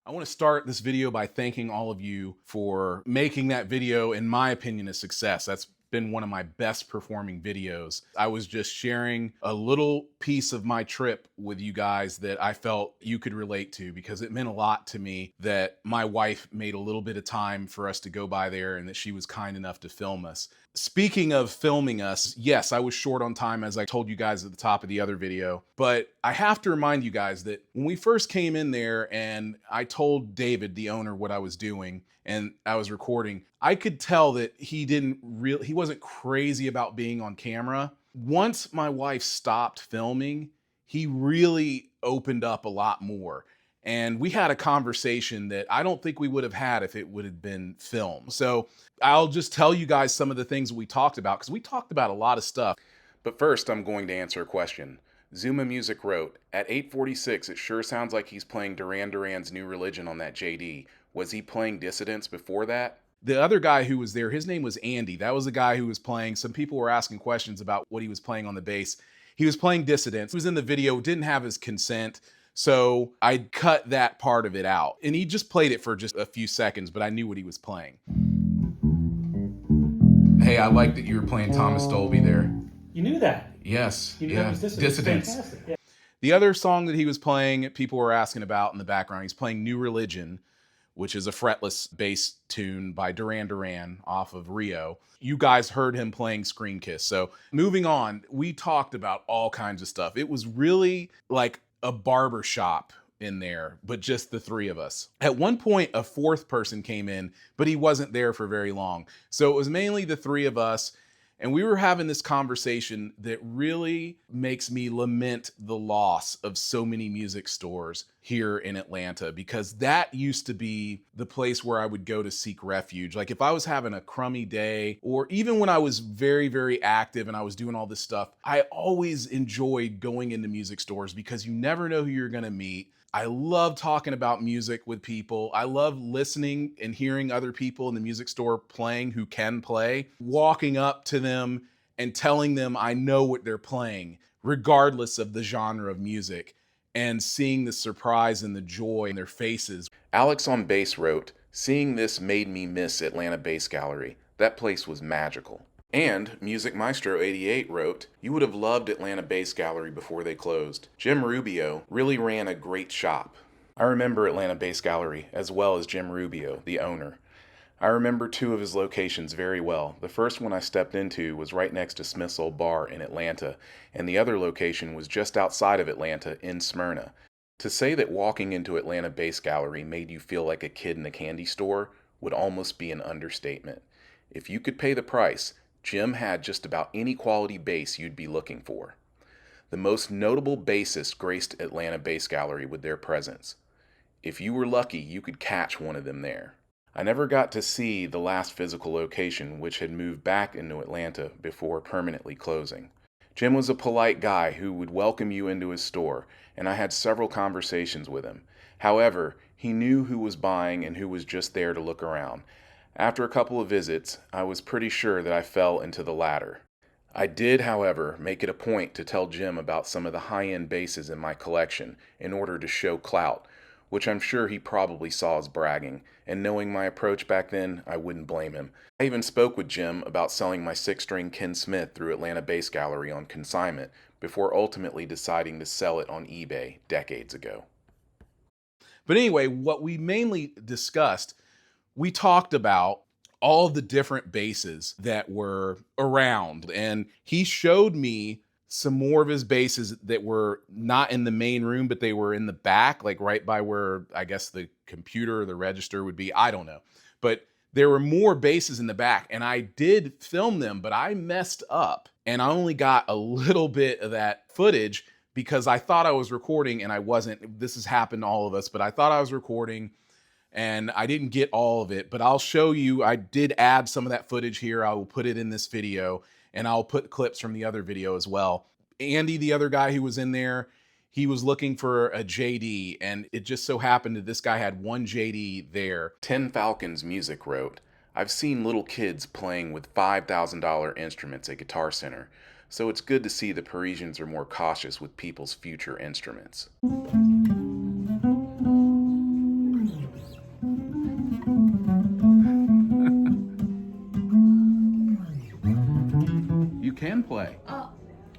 I want to start this video by thanking all of you for making that video, in my opinion, a success. That's been one of my best performing videos. I was just sharing a little piece of my trip with you guys that I felt you could relate to, because it meant a lot to me that my wife made a little bit of time for us to go by there and that she was kind enough to film us. Speaking of filming us, yes, I was short on time, as I told you guys at the top of the other video, but I have to remind you guys that when we first came in there and I told David, the owner, what I was doing and I was recording, I could tell that he wasn't crazy about being on camera. Once my wife stopped filming, he really opened up a lot more. And we had a conversation that I don't think we would have had if it would have been filmed. So I'll just tell you guys some of the things we talked about, because we talked about a lot of stuff. But first, I'm going to answer a question. zumazmusic wrote, at 8:46, it sure sounds like he's playing Duran Duran's New Religion on that JayDee. Was he playing Dissidents before that? The other guy who was there, his name was Andy. That was the guy who was playing. Some people were asking questions about what he was playing on the bass. He was playing Dissidents. He was in the video, didn't have his consent. So I cut that part of it out. And he just played it for just a few seconds, but I knew what he was playing. Hey, I like that you were playing Thomas Dolby there. You knew that? Yes. You knew that was Dissidents. Fantastic. Yeah. The other song that he was playing, people were asking about in the background, he's playing New Religion, which is a fretless bass tune by Duran Duran off of Rio. You guys heard him playing Screen Kiss. So moving on, we talked about all kinds of stuff. It was really like a barber shop in there, but just the three of us. At one point, a fourth person came in, but he wasn't there for very long. So it was mainly the three of us. And we were having this conversation that really makes me lament the loss of so many music stores here in Atlanta, because that used to be the place where I would go to seek refuge. Like if I was having a crummy day, or even when I was very, very active and I was doing all this stuff, I always enjoyed going into music stores because you never know who you're going to meet. I love talking about music with people. I love listening and hearing other people in the music store playing who can play, walking up to them and telling them I know what they're playing, regardless of the genre of music, and seeing the surprise and the joy in their faces. AlexOnBass wrote, seeing this made me miss Atlanta Bass Gallery. That place was magical. And Music Maestro 88 wrote, you would have loved Atlanta Bass Gallery before they closed. Jim Rubio really ran a great shop. I remember Atlanta Bass Gallery, as well as Jim Rubio, the owner. I remember two of his locations very well. The first one I stepped into was right next to Smith's Old Bar in Atlanta, and the other location was just outside of Atlanta in Smyrna. To say that walking into Atlanta Bass Gallery made you feel like a kid in a candy store would almost be an understatement. If you could pay the price, Jim had just about any quality bass you'd be looking for. The most notable bassists graced Atlanta Bass Gallery with their presence. If you were lucky, you could catch one of them there. I never got to see the last physical location, which had moved back into Atlanta before permanently closing. Jim was a polite guy who would welcome you into his store, and I had several conversations with him. However, he knew who was buying and who was just there to look around. After a couple of visits, I was pretty sure that I fell into the latter. I did, however, make it a point to tell Jim about some of the high-end basses in my collection in order to show clout, which I'm sure he probably saw as bragging, and knowing my approach back then, I wouldn't blame him. I even spoke with Jim about selling my 6-string Ken Smith through Atlanta Bass Gallery on consignment before ultimately deciding to sell it on eBay decades ago. But anyway, what we mainly discussed, we talked about all the different basses that were around, and he showed me some more of his basses that were not in the main room, but they were in the back, like right by where I guess the computer or the register would be. I don't know. But there were more basses in the back, and I did film them, but I messed up and I only got a little bit of that footage because I thought I was recording and I wasn't. This has happened to all of us, but I thought I was recording and I didn't get all of it, but I'll show you. I did add some of that footage here. I will put it in this video, and I'll put clips from the other video as well. Andy, the other guy who was in there, he was looking for a JayDee, and it just so happened that this guy had one JayDee there. TenFalconsMusic wrote, I've seen little kids playing with $5,000 instruments at Guitar Center, so it's good to see the Parisians are more cautious with people's future instruments. friend play. Oh.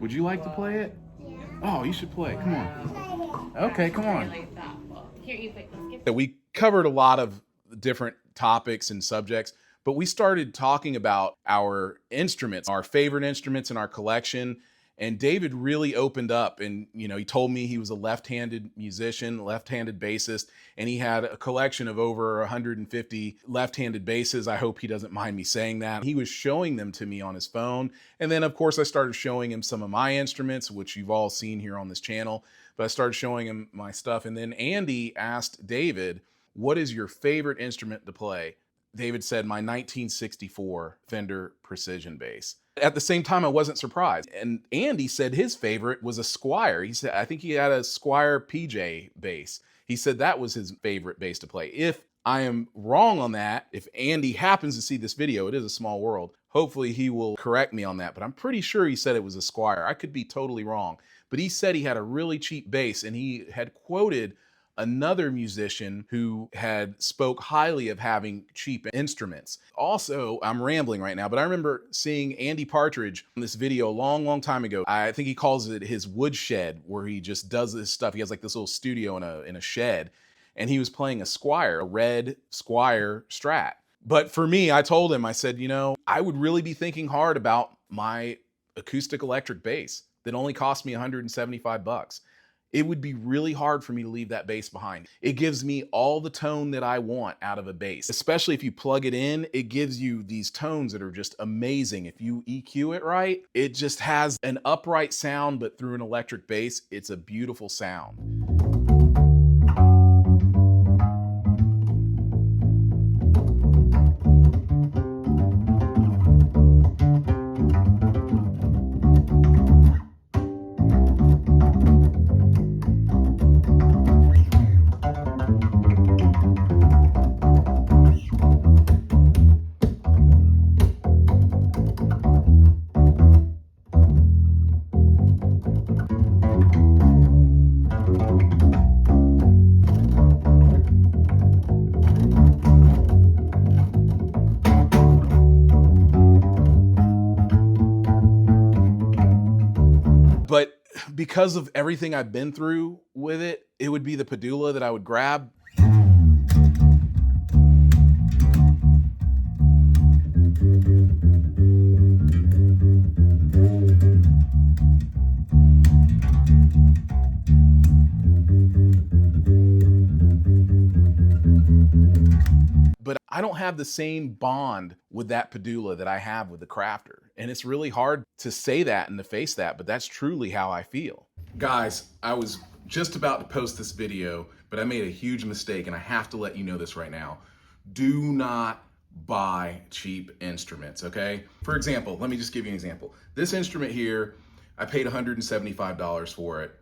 Would you like to play it? Yeah. Oh, you should play. Come on. Okay, come on. Like that. Well, here, you pick. Let's get. We covered a lot of different topics and subjects, but we started talking about our instruments, our favorite instruments in our collection. And David really opened up, and he told me he was a left-handed musician, left-handed bassist, and he had a collection of over 150 left-handed basses. I hope he doesn't mind me saying that. He was showing them to me on his phone. And then of course I started showing him some of my instruments, which you've all seen here on this channel, but I started showing him my stuff. And then Andy asked David, what is your favorite instrument to play? David said, my 1964 Fender Precision bass. At the same time, I wasn't surprised. And Andy said his favorite was a Squier. He said, I think he had a Squier PJ bass. He said that was his favorite bass to play. If I am wrong on that, if Andy happens to see this video, it is a small world. Hopefully he will correct me on that, but I'm pretty sure he said it was a Squier. I could be totally wrong, but he said he had a really cheap bass, and he had quoted another musician who had spoke highly of having cheap instruments. Also, I'm rambling right now, but I remember seeing Andy Partridge in this video a long, long time ago. I think he calls it his woodshed, where he just does this stuff. He has like this little studio in a shed, and he was playing a Squier, a red Squier Strat. But for me, I told him, I said, I would really be thinking hard about my acoustic electric bass that only cost me $175. It would be really hard for me to leave that bass behind. It gives me all the tone that I want out of a bass, especially if you plug it in. It gives you these tones that are just amazing. If you EQ it right, it just has an upright sound, but through an electric bass, it's a beautiful sound. But because of everything I've been through with it, it would be the Padula that I would grab. But I don't have the same bond with that Padula that I have with the Crafter. And it's really hard to say that and to face that, but that's truly how I feel. Guys, I was just about to post this video, but I made a huge mistake, and I have to let you know this right now. Do not buy cheap instruments, okay? For example, let me just give you an example. This instrument here, I paid $175 for it.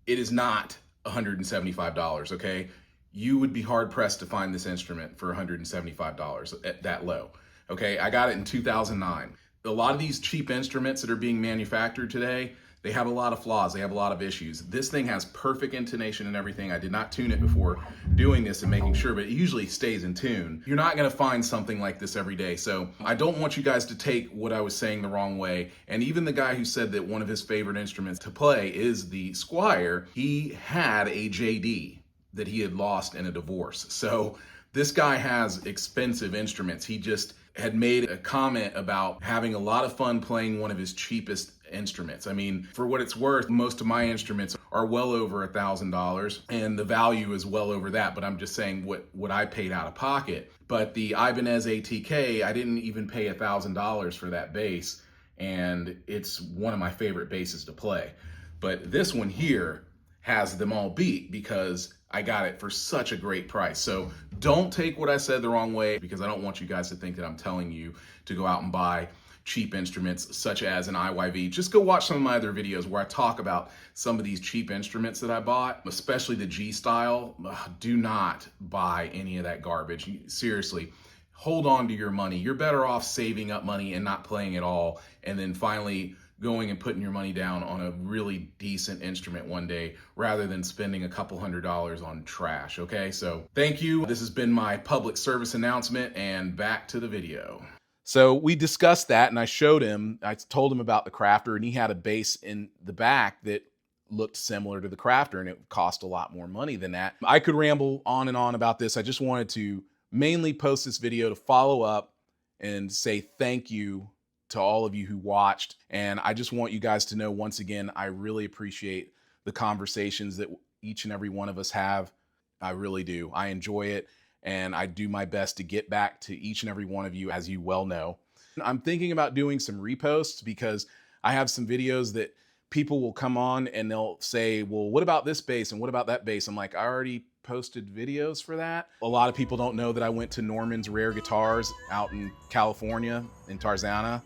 It is not $175, okay? You would be hard pressed to find this instrument for $175 at that low. Okay, I got it in 2009. A lot of these cheap instruments that are being manufactured today, they have a lot of flaws, they have a lot of issues. This thing has perfect intonation and everything. I did not tune it before doing this and making sure, but it usually stays in tune. You're not gonna find something like this every day. So I don't want you guys to take what I was saying the wrong way. And even the guy who said that one of his favorite instruments to play is the Squier, he had a JayDee that he had lost in a divorce. So this guy has expensive instruments. He just had made a comment about having a lot of fun playing one of his cheapest instruments. I mean, for what it's worth, most of my instruments are well over $1,000, and the value is well over that, but I'm just saying what I paid out of pocket. But the Ibanez ATK, I didn't even pay $1,000 for that bass, and it's one of my favorite basses to play. But this one here has them all beat because I got it for such a great price. So don't take what I said the wrong way, because I don't want you guys to think that I'm telling you to go out and buy cheap instruments such as an IYV. Just go watch some of my other videos where I talk about some of these cheap instruments that I bought, especially the G style. Do not buy any of that garbage. Seriously, hold on to your money. You're better off saving up money and not playing at all, and then finally going and putting your money down on a really decent instrument one day, rather than spending a couple $100s on trash, okay? So thank you. This has been my public service announcement, and back to the video. So we discussed that, and I showed him, I told him about the Crafter, and he had a bass in the back that looked similar to the Crafter, and it cost a lot more money than that. I could ramble on and on about this. I just wanted to mainly post this video to follow up and say thank you to all of you who watched. And I just want you guys to know, once again, I really appreciate the conversations that each and every one of us have. I really do. I enjoy it. And I do my best to get back to each and every one of you, as you well know. I'm thinking about doing some reposts because I have some videos that people will come on and they'll say, well, what about this bass and what about that bass? I'm like, I already posted videos for that. A lot of people don't know that I went to Norman's Rare Guitars out in California, in Tarzana.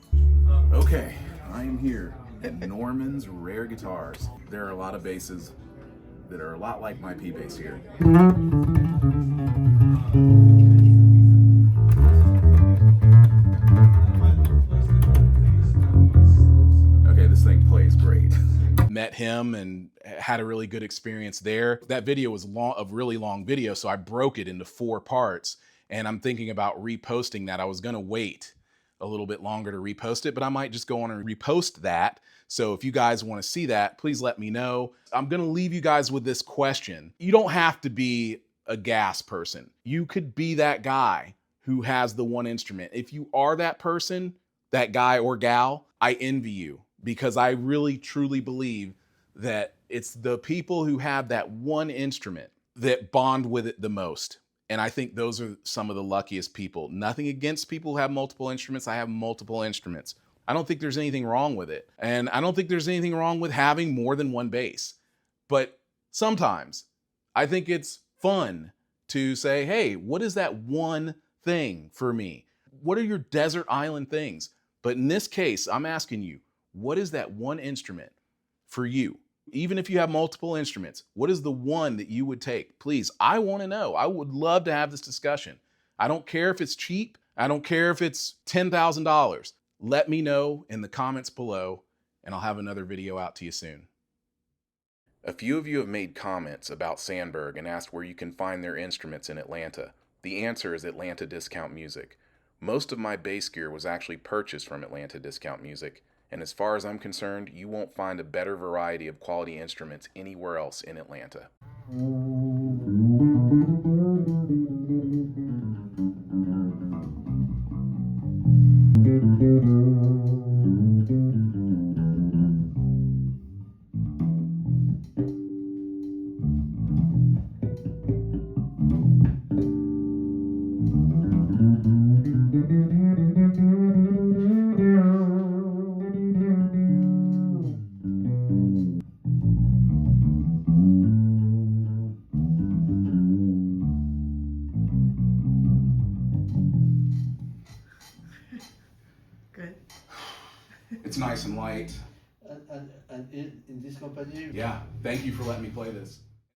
Okay, I am here at Norman's Rare Guitars. There are a lot of basses that are a lot like my P bass here. Okay, this thing plays great. Met him and had a really good experience there. That video was a really long video, so I broke it into 4 parts, and I'm thinking about reposting that. I was gonna wait a little bit longer to repost it, but I might just go on and repost that. So if you guys want to see that, please let me know. I'm going to leave you guys with this question. You don't have to be a gas person. You could be that guy who has the one instrument. If you are that person, that guy or gal, I envy you, because I really truly believe that it's the people who have that one instrument that bond with it the most. And I think those are some of the luckiest people. Nothing against people who have multiple instruments. I have multiple instruments. I don't think there's anything wrong with it. And I don't think there's anything wrong with having more than one bass. But sometimes I think it's fun to say, hey, what is that one thing for me? What are your desert island things? But in this case, I'm asking you, what is that one instrument for you? Even if you have multiple instruments, what is the one that you would take? Please, I want to know. I would love to have this discussion. I don't care if it's cheap. I don't care if it's $10,000. Let me know in the comments below, and I'll have another video out to you soon. A few of you have made comments about Sandberg and asked where you can find their instruments in Atlanta. The answer is Atlanta Discount Music. Most of my bass gear was actually purchased from Atlanta Discount Music, and as far as I'm concerned, you won't find a better variety of quality instruments anywhere else in Atlanta. Good. It's nice and light. And in this company? Yeah, thank you for letting me play this.